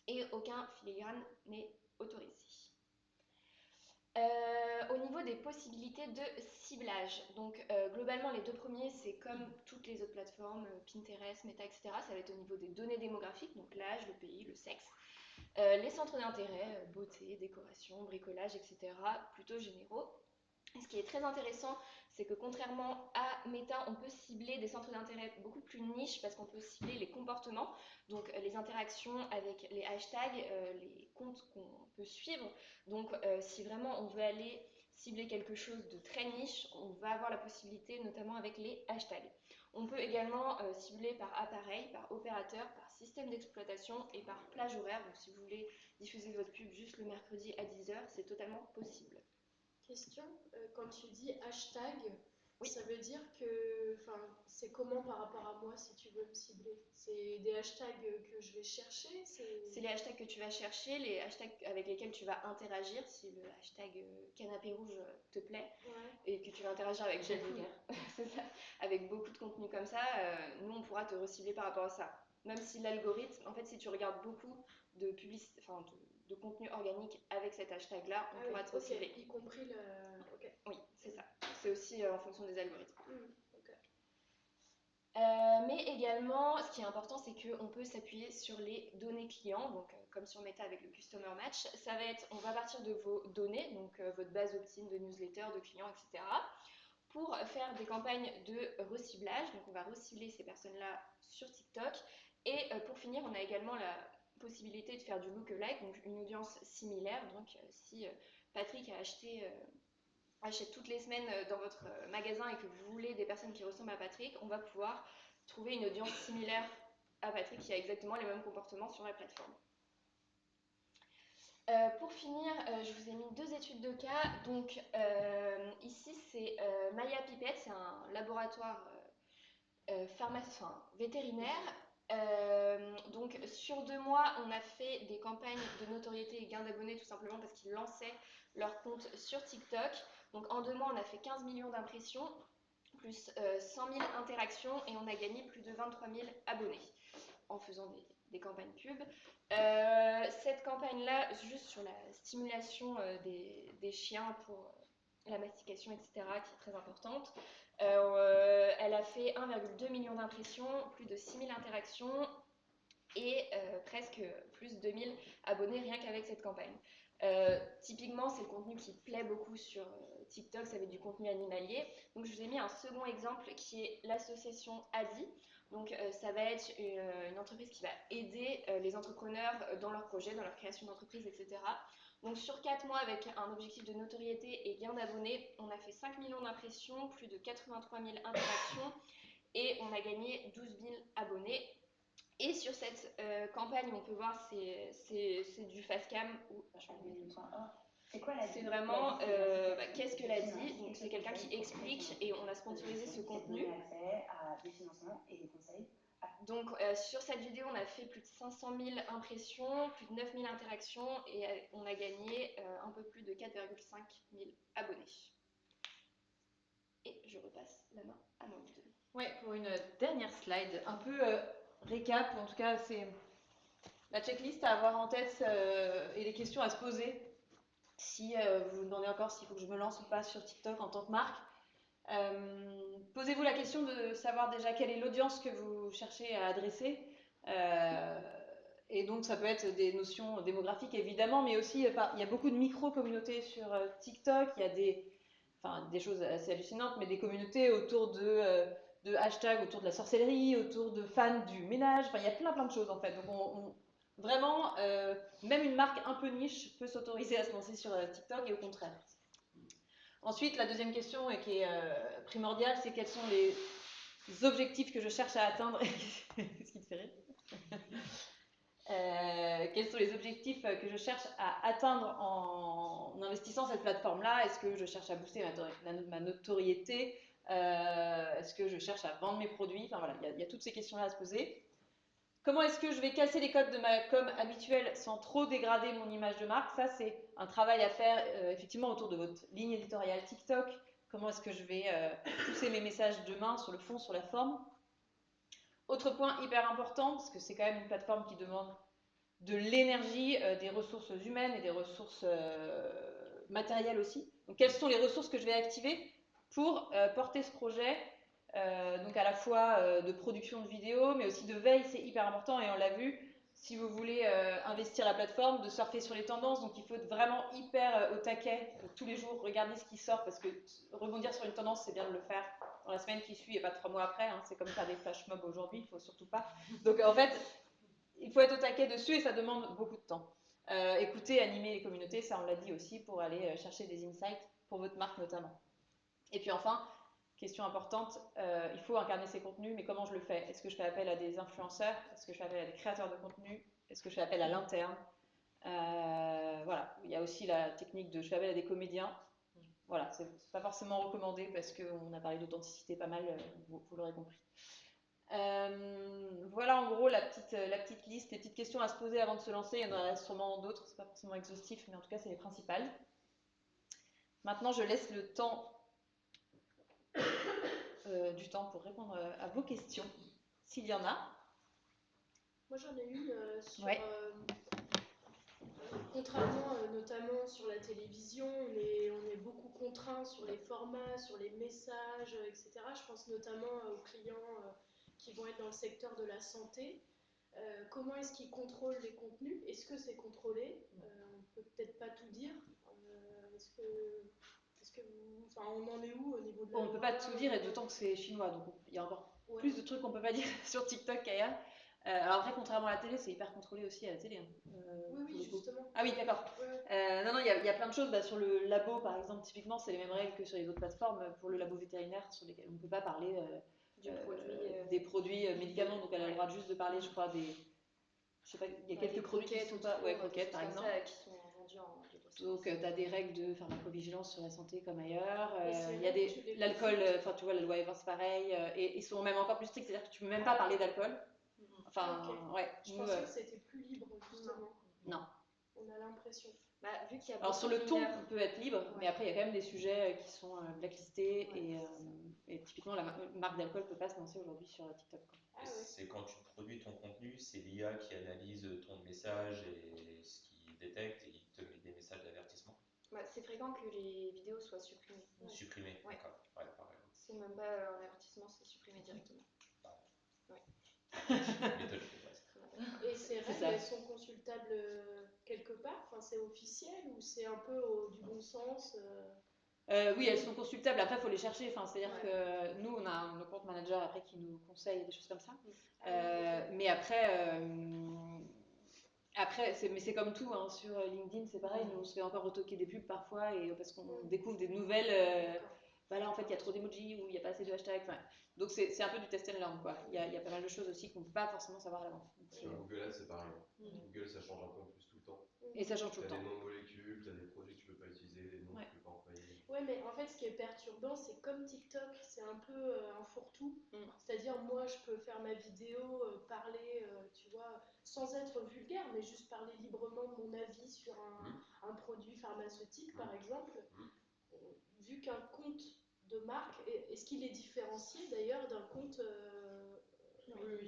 et aucun filigrane n'est autorisé. Au niveau des possibilités de ciblage, donc globalement les deux premiers c'est comme toutes les autres plateformes, Pinterest, Meta, etc. Ça va être au niveau des données démographiques, donc l'âge, le pays, le sexe. Les centres d'intérêt, beauté, décoration, bricolage, etc. plutôt généraux. Et ce qui est très intéressant, c'est que contrairement à Meta, on peut cibler des centres d'intérêt beaucoup plus niches parce qu'on peut cibler les comportements, donc les interactions avec les hashtags, les comptes qu'on peut suivre. Donc si vraiment on veut aller cibler quelque chose de très niche, on va avoir la possibilité notamment avec les hashtags. On peut également cibler par appareil, par opérateur, par système d'exploitation et par plage horaire. Donc si vous voulez diffuser votre pub juste le mercredi à 10 h, c'est totalement possible. Question, quand tu dis hashtag, oui. Ça veut dire que, c'est comment par rapport à moi si tu veux me cibler? C'est des hashtags que je vais chercher? C'est les hashtags que tu vas chercher, les hashtags avec lesquels tu vas interagir, si le hashtag canapé rouge te plaît, ouais. Et que tu vas interagir avec avec beaucoup de contenu comme ça, nous on pourra te recibler par rapport à ça. Même si l'algorithme, en fait si tu regardes beaucoup de publicité, de contenu organique avec cet hashtag là, on pourra te recibler. Y compris le... Okay. Oui, c'est ça. C'est aussi en fonction des algorithmes. Okay. Mais également, ce qui est important, c'est qu'on peut s'appuyer sur les données clients, donc comme sur Meta avec le Customer Match. Ça va être, on va partir de vos données, donc votre base opt-in de newsletter, de clients, etc. pour faire des campagnes de reciblage. Donc on va recibler ces personnes-là sur TikTok. Et pour finir, on a également la possibilité de faire du lookalike, donc une audience similaire. Donc si Patrick achète toutes les semaines dans votre magasin et que vous voulez des personnes qui ressemblent à Patrick, on va pouvoir trouver une audience similaire à Patrick qui a exactement les mêmes comportements sur la plateforme. Pour finir, je vous ai mis 2 études de cas. Donc ici, c'est Maya Pipette, c'est un laboratoire vétérinaire. Donc sur 2 mois, on a fait des campagnes de notoriété et gain d'abonnés tout simplement parce qu'ils lançaient leur compte sur TikTok. Donc en 2 mois, on a fait 15 millions d'impressions, plus 100 000 interactions et on a gagné plus de 23 000 abonnés en faisant des campagnes pub. Cette campagne-là, juste sur la stimulation des chiens pour la mastication, etc., qui est très importante, elle a fait 1,2 million d'impressions, plus de 6 000 interactions et presque plus de 2000 abonnés rien qu'avec cette campagne. Typiquement, c'est le contenu qui plaît beaucoup sur TikTok, ça va être du contenu animalier. Donc je vous ai mis un second exemple qui est l'association ADI. Donc ça va être une entreprise qui va aider les entrepreneurs dans leurs projets, dans leur création d'entreprise, etc. Donc sur 4 mois, avec un objectif de notoriété et gain d'abonnés, on a fait 5 millions d'impressions, plus de 83 000 interactions et on a gagné 12 000 abonnés. Et sur cette campagne, on peut voir, c'est du fast cam. C'est vraiment qu'est-ce que l'ADI. Donc c'est quelqu'un qui explique et on a sponsorisé ce contenu. Donc sur cette vidéo, on a fait plus de 500 000 impressions, plus de 9 000 interactions et on a gagné un peu plus de 4,5 000 abonnés. Et je repasse la main à Maud. Ouais, pour une dernière slide, un peu récap, en tout cas c'est la checklist à avoir en tête et les questions à se poser si vous vous demandez encore s'il faut que je me lance ou pas sur TikTok en tant que marque. Posez-vous la question de savoir déjà quelle est l'audience que vous cherchez à adresser. Et donc ça peut être des notions démographiques évidemment, mais aussi il y a beaucoup de micro-communautés sur TikTok, il y a des choses assez hallucinantes, mais des communautés autour de hashtags, autour de la sorcellerie, autour de fans du ménage, il y a plein de choses en fait. Donc vraiment, même une marque un peu niche peut s'autoriser à se lancer sur TikTok et au contraire. Ensuite, la deuxième question, et qui est primordiale, c'est quels sont les objectifs que je cherche à atteindre. Qu'est-ce qui te fait rire? Quels sont les objectifs que je cherche à atteindre en investissant cette plateforme-là? Est-ce que je cherche à booster ma notoriété? Est-ce que je cherche à vendre mes produits? Enfin voilà, il y a toutes ces questions-là à se poser. Comment est-ce que je vais casser les codes de ma com habituelle sans trop dégrader mon image de marque? Ça, c'est un travail à faire effectivement autour de votre ligne éditoriale TikTok. Comment est-ce que je vais pousser mes messages demain sur le fond, sur la forme? Autre point hyper important, parce que c'est quand même une plateforme qui demande de l'énergie, des ressources humaines et des ressources matérielles aussi. Donc, quelles sont les ressources que je vais activer pour porter ce projet? Donc à la fois de production de vidéos, mais aussi de veille, c'est hyper important et on l'a vu, si vous voulez investir la plateforme, de surfer sur les tendances, donc il faut être vraiment hyper au taquet tous les jours, regarder ce qui sort, parce que rebondir sur une tendance, c'est bien de le faire dans la semaine qui suit et pas 3 mois après, hein, c'est comme faire des flash mobs aujourd'hui, il faut surtout pas. Donc en fait, il faut être au taquet dessus et ça demande beaucoup de temps. Écouter, animer les communautés, ça on l'a dit aussi, pour aller chercher des insights pour votre marque notamment. Et puis enfin, question importante, il faut incarner ses contenus, mais comment je le fais? Est-ce que je fais appel à des influenceurs? Est-ce que je fais appel à des créateurs de contenu? Est-ce que je fais appel à l'interne? Voilà, il y a aussi la technique de je fais appel à des comédiens. Voilà, c'est pas forcément recommandé parce qu'on a parlé d'authenticité pas mal, vous l'aurez compris. Voilà en gros la petite liste, les petites questions à se poser avant de se lancer. Il y en a sûrement d'autres, c'est pas forcément exhaustif, mais en tout cas c'est les principales. Maintenant je laisse le temps du temps pour répondre à vos questions, s'il y en a. Moi j'en ai une sur, Ouais. contrairement notamment sur la télévision, on est beaucoup contraint sur les formats, sur les messages, etc. Je pense notamment aux clients qui vont être dans le secteur de la santé. Comment est-ce qu'ils contrôlent les contenus? Est-ce que c'est contrôlé? On peut peut-être pas tout dire. On en est où au niveau de la On ne peut pas tout dire, et d'autant que c'est chinois, donc il y a encore plus de trucs qu'on ne peut pas dire sur TikTok qu'ailleurs. Alors après, contrairement à la télé, c'est hyper contrôlé aussi à la télé. Oui, justement. Ah oui, d'accord. Non, il y a plein de choses. Sur le labo, par exemple, typiquement, c'est les mêmes règles que sur les autres plateformes. Pour le labo vétérinaire, sur lesquels on ne peut pas parler des produits médicaments, donc elle a le droit juste de parler, je crois, des... Je sais pas, il y a quelques produits qui sont pas... Ouais, croquettes, par exemple. Donc, tu as des règles de pharmacovigilance sur la santé comme ailleurs. Et ces Il y a règles, tu les l'alcool, consultes? enfin, tu vois, la loi Evans, c'est pareil. Et ils sont même encore plus stricts, c'est-à-dire que tu peux même pas parler d'alcool. Enfin, Ok. ouais. Je nous, pensais que c'était plus libre, justement. non. On a l'impression. Bah, vu qu'il y a Alors, beaucoup sur de le ton, mineurs. on peut être libre, mais après, il y a quand même des sujets qui sont blacklistés. Ouais, Et typiquement, la marque d'alcool peut pas se lancer aujourd'hui sur TikTok, quoi. Ah Et ouais. c'est quand tu produis ton contenu, c'est l'IA qui analyse ton message et ce qu'il détecte et il te met des messages d'avertissement. Bah, c'est fréquent que les vidéos soient supprimées. Supprimé, Ouais. d'accord. Ouais, pareil. C'est même pas un avertissement, c'est supprimé directement. Méthode, ouais. Et ces règles, ça. elles sont consultables quelque part? Enfin, c'est officiel ou c'est un peu du bon sens Oui, elles sont consultables. Après, il faut les chercher. Enfin, c'est-à-dire que nous, on a nos compte manager après qui nous conseille des choses comme ça. Mais après, c'est comme tout, hein, sur LinkedIn, c'est pareil. Nous, on se fait encore retoquer des pubs parfois et parce qu'on découvre des nouvelles. Voilà, en fait, il y a trop d'emojis ou il n'y a pas assez de hashtags. Enfin, donc, c'est un peu du test and learn, quoi. Il y a pas mal de choses aussi qu'on ne peut pas forcément savoir à l'avance. Sur Google Ads, c'est pareil. Google, ça change un peu en plus tout le temps. Et ça change tout le T'as temps. des noms de molécules, t'as des produits que tu peux pas utiliser, des noms que tu peux pas employer. Ouais, mais en fait, ce qui est perturbant, c'est comme TikTok, c'est un peu un fourre-tout. C'est-à-dire, moi, je peux faire ma vidéo, parler, tu vois, sans être vulgaire, mais juste parler librement de mon avis sur un produit pharmaceutique, par exemple. Vu qu'un compte de marque, est-ce qu'il est différencié d'ailleurs d'un compte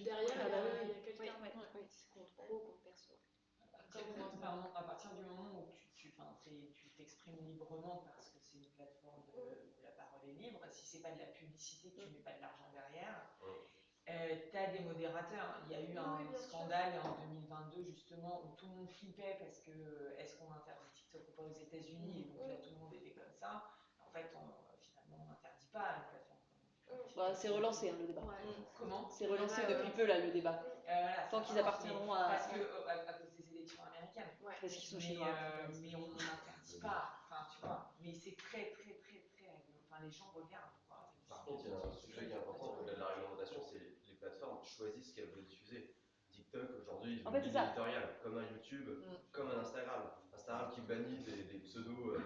derrière, il y a quelqu'un. Oui, c'est compte pro, compte perso. À partir du moment où tu t'exprimes librement parce que c'est une plateforme où la parole est libre, si c'est pas de la publicité, que tu mets pas de l'argent derrière, tu as des modérateurs. Il y a eu un scandale en 2022 justement où tout le monde flippait parce que est-ce qu'on interdit TikTok ou pas aux États-Unis, et donc là tout le monde était comme ça. En fait, finalement, on n'interdit pas une plateforme. Bah, c'est relancé, hein, le débat. Comment? C'est relancé depuis peu, là, le débat. Voilà, Tant qu'ils appartiendront à. Parce que à cause des élections américaines. Parce qu'ils sont chinois. Mais on n'interdit pas. Enfin, tu vois. Mais c'est très. Enfin, les gens regardent, quoi. Par contre, il y a un sujet qui est important au-delà de la réglementation, c'est les plateformes choisissent ce qu'elles veulent diffuser. TikTok aujourd'hui, ils ont une ligne éditoriale, comme un YouTube, comme un Instagram. Instagram qui bannit des pseudos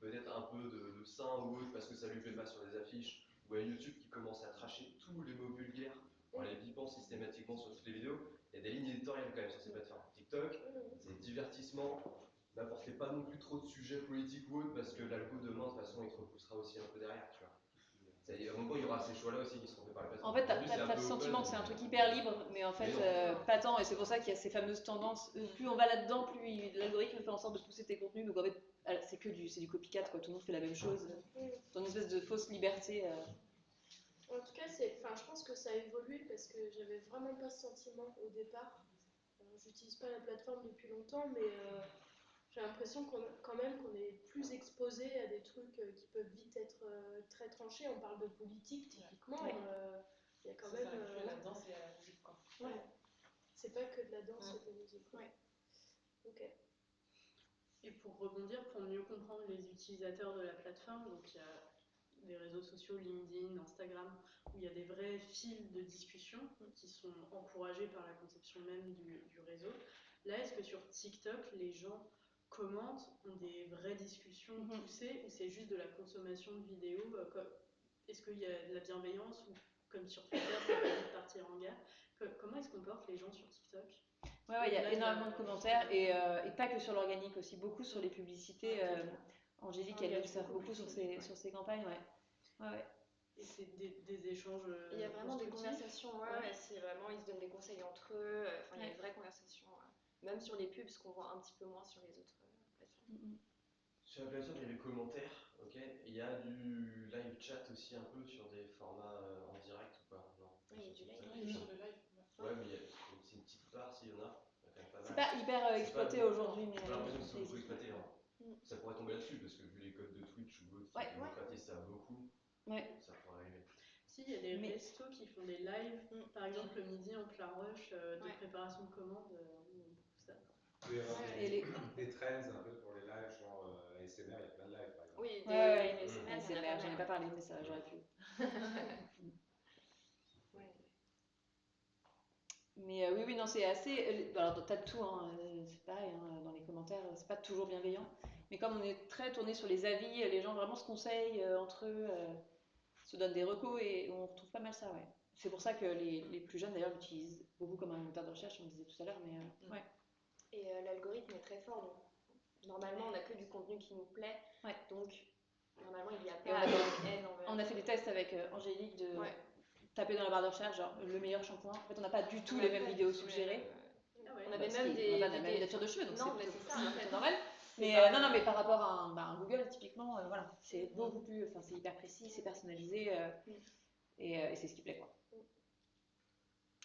peut-être un peu de saints ou autres parce que ça lui plaît pas sur les affiches, ou un YouTube qui commence à tracher tous les mots vulgaires en les bipant systématiquement sur toutes les vidéos. Il y a des lignes éditoriales quand même sur ces plateformes. TikTok, c'est divertissement. N'apportez pas non plus trop de sujets politiques ou autres parce que l'algo demain, de toute façon, il te repoussera aussi un peu derrière, tu vois. À un moment, il y aura ces choix-là aussi qui seront faits par les plateformes. En fait, t'as le sentiment que c'est un truc hyper libre, mais en fait, pas tant. Et c'est pour ça qu'il y a ces fameuses tendances. Plus on va là-dedans, plus l'algorithme fait en sorte de pousser tes contenus. Donc en fait, c'est du copycat, quoi. Tout le monde fait la même chose. Dans une espèce de fausse liberté. En tout cas, je pense que ça a évolué parce que j'avais vraiment pas ce sentiment au départ. J'utilise pas la plateforme depuis longtemps, mais j'ai l'impression quand même qu'on est plus exposé à des trucs qui peuvent vite être très tranchés. On parle de politique typiquement. Il y a quand même. La danse et la musique, quoi. Ouais. C'est pas que de la danse et de la musique. Ouais. Ok. Et pour rebondir, pour mieux comprendre les utilisateurs de la plateforme, donc il y a des réseaux sociaux, LinkedIn, Instagram, où il y a des vrais fils de discussion qui sont encouragés par la conception même du réseau. Là, est-ce que sur TikTok, les gens commentent, ont des vraies discussions poussées, ou c'est juste de la consommation de vidéos Est-ce qu'il y a de la bienveillance, ou comme sur Twitter, ça va vite partir en guerre Comment est-ce qu'on porte les gens sur TikTok? Ouais, il y a énormément de commentaires et pas que sur l'organique aussi, beaucoup sur les publicités. Angélique, elle observe beaucoup sur ses campagnes, ouais. Et c'est des échanges. Il y a vraiment des conversations, c'est vraiment, ils se donnent des conseils entre eux, il y a une vraie conversation, même sur les pubs, ce qu'on voit un petit peu moins sur les autres plateformes. Sur la plateforme, il y a les commentaires, ok. Il y a du live chat aussi un peu sur des formats en direct ou pas? Non. Oui, il y a du live. Sur le live. Ouais, mais c'est une petite part, s'il y en a. C'est pas hyper exploité aujourd'hui, mais. J'ai l'impression que c'est beaucoup exploité. Ça pourrait tomber là-dessus, parce que vu les codes de Twitch ou autres qui démocratisent ça beaucoup, ça pourrait arriver. Si, il y a des restos qui font des lives, par exemple le midi en plein rush de préparation de commandes, on aime beaucoup ça. Oui, des trends un peu pour les lives, genre ASMR, il y a plein de lives par exemple. Oui, ASMR, j'en ai pas parlé, mais ça, j'aurais pu. Mais oui, non, c'est assez. Alors, t'as de tout, hein, c'est pareil, hein, dans les commentaires, c'est pas toujours bienveillant. Mais comme on est très tourné sur les avis, les gens vraiment se conseillent entre eux, se donnent des recos et on retrouve pas mal ça, ouais. C'est pour ça que les plus jeunes d'ailleurs l'utilisent beaucoup comme un moteur de recherche, on le disait tout à l'heure, mais ouais. Et l'algorithme est très fort, donc normalement on n'a que du contenu qui nous plaît, donc normalement il y a pas de haine envers. On a fait des tests avec Angélique de taper dans la barre de recherche genre le meilleur shampoing. En fait on n'a pas du tout les mêmes vidéos suggérées. On avait même on n'a pas la même nature de cheveux, donc non, c'est normal. Mais non, mais par rapport à un Google, typiquement, voilà, c'est beaucoup plus, enfin, c'est hyper précis, c'est personnalisé, et c'est ce qui plaît, quoi.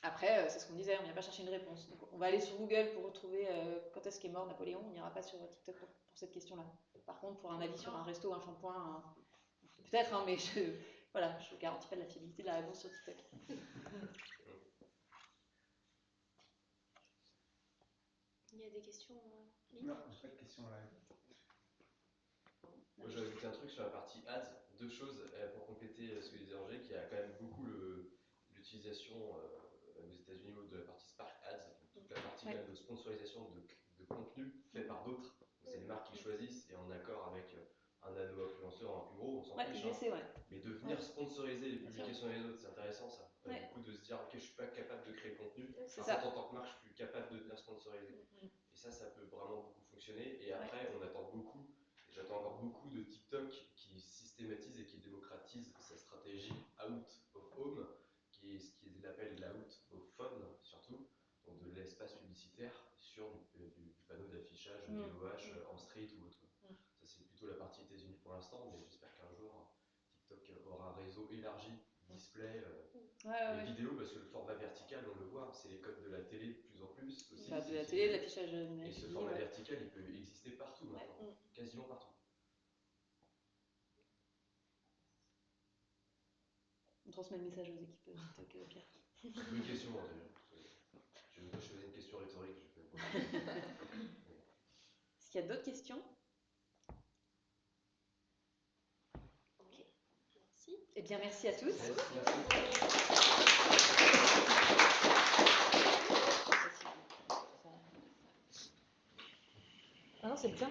Après, c'est ce qu'on disait, on vient pas chercher une réponse. Donc, on va aller sur Google pour retrouver quand est-ce qu'est mort Napoléon, on n'ira pas sur TikTok pour cette question-là. Par contre, pour un avis sur un resto, un shampoing, peut-être, hein, mais voilà, je ne garantis pas de la fiabilité de la réponse sur TikTok. Il y a des questions Non, j'ai pas de questions là. Moi, j'ai ajouté un truc sur la partie ads, deux choses pour compléter ce que disait Angers, qui a quand même beaucoup l'utilisation aux États-Unis de la partie Spark Ads, toute la partie de sponsorisation de contenu fait par d'autres. C'est les marques qui choisissent et en accord avec un nano-influenceur un plus gros, on s'en fiche. Mais de venir sponsoriser les publications des autres, c'est intéressant ça. Du coup, de se dire, ok, je suis pas capable de créer le contenu, par contre, en tant que marque, je suis capable de venir sponsoriser. Et ça peut vraiment beaucoup fonctionner. Et après, on attend beaucoup. J'attends encore beaucoup de TikTok qui systématise et qui démocratise sa stratégie out of home, qui est ce qu'ils appellent l'out of phone surtout, donc de l'espace publicitaire sur du panneau d'affichage VOH en street ou autre. Ça c'est plutôt la partie États-Unis pour l'instant, mais j'espère qu'un jour TikTok aura un réseau élargi, display, les vidéos, parce que le format vertical, on le voit, c'est les codes de la télé de plus en plus aussi. De la télé, de l'affichage. Et ce format vertical, il peut exister partout maintenant, quasiment partout. On transmet le message aux équipes TikTok, Pierre. Bonne question, je vais choisir une question rhétorique. Est-ce qu'il y a d'autres questions? Ok, merci. Eh bien, merci à tous. Ah non, c'est bien.